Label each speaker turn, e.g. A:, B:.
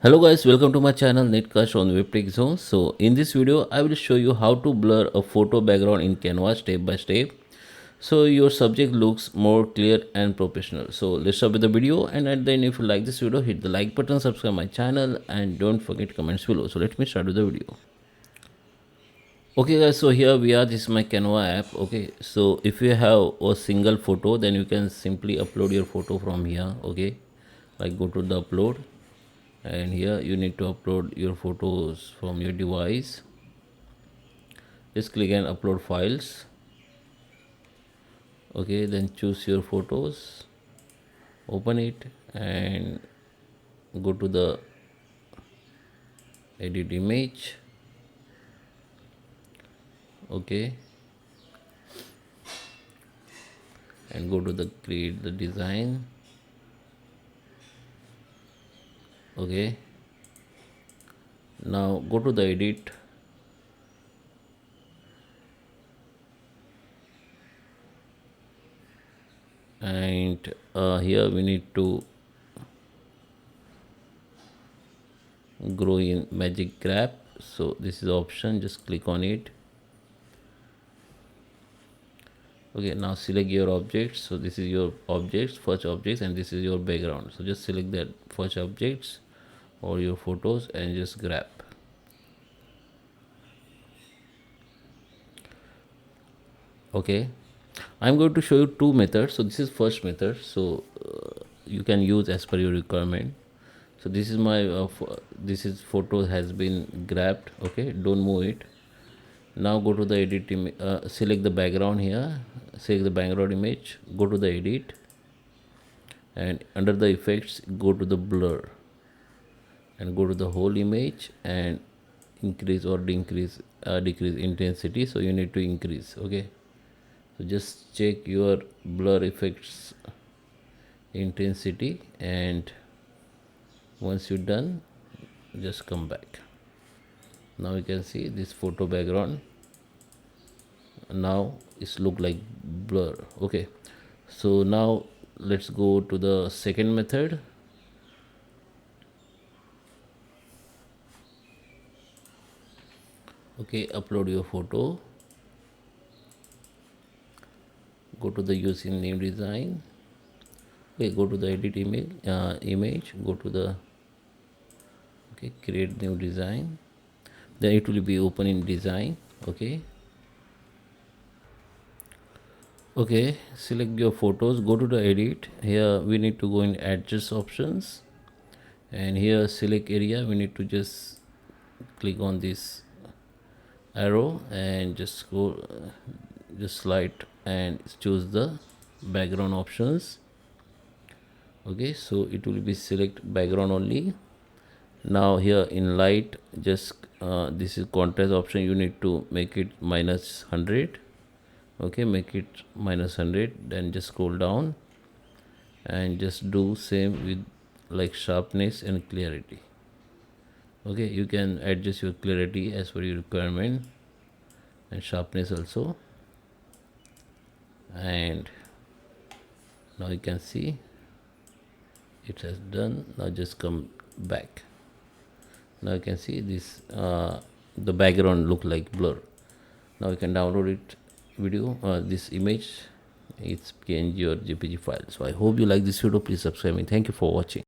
A: Hello guys, welcome to my channel Netcast on Webtech Zone. So in this video, I will show you how to blur a photo background in Canva step by step. So your subject looks more clear and professional. So let's start with the video, and at the end, if you like this video, hit the like button, subscribe my channel, and don't forget comments below. So let me start with the video. Okay guys, so here we are. This is my Canva app. Okay, so if you have a single photo, then you can simply upload your photo from here. Okay, like go to the upload, and here you need to upload your photos from your device. Just click and upload files. Okay, then choose your photos, open it, and go to the edit image. Okay, and go to the create the design. Okay, now go to the edit, and here we need to grow in magic grab. So this is the option, just click on it. Okay, now select your objects. So this is your objects, first objects, and this is your background. So just select that first objects or your photos and just grab. Okay, I'm going to show you two methods. So this is first method, so you can use as per your requirement. So this is my this is photo has been grabbed. Okay, don't move it. Now go to the edit select the background here, select the background image, go to the edit, and under the effects go to the blur and go to the whole image and increase or decrease intensity. So you need to increase. Okay, so just check your blur effects intensity, and once you're done, just come back. Now you can see this photo background now it's look like blur. Okay, so now let's go to the second method. Okay, upload your photo, go to the using name design. Okay, go to the edit image, go to the create new design, then it will be open in design. Okay, select your photos, go to the edit. Here we need to go in adjust options, and here select area. We need to just click on this arrow and just go just slide and choose the background options. Okay, so it will be select background only. Now here in light, just this is contrast option, you need to make it -100. Okay, make it -100, then just scroll down and just do same with like sharpness and clarity. Okay, you can adjust your clarity as per your requirement and sharpness also. And now you can see it has done. Now just come back. Now you can see this the background look like blur. Now you can download it video this image. It's PNG or JPG file. So I hope you like this video. Please subscribe me. Thank you for watching.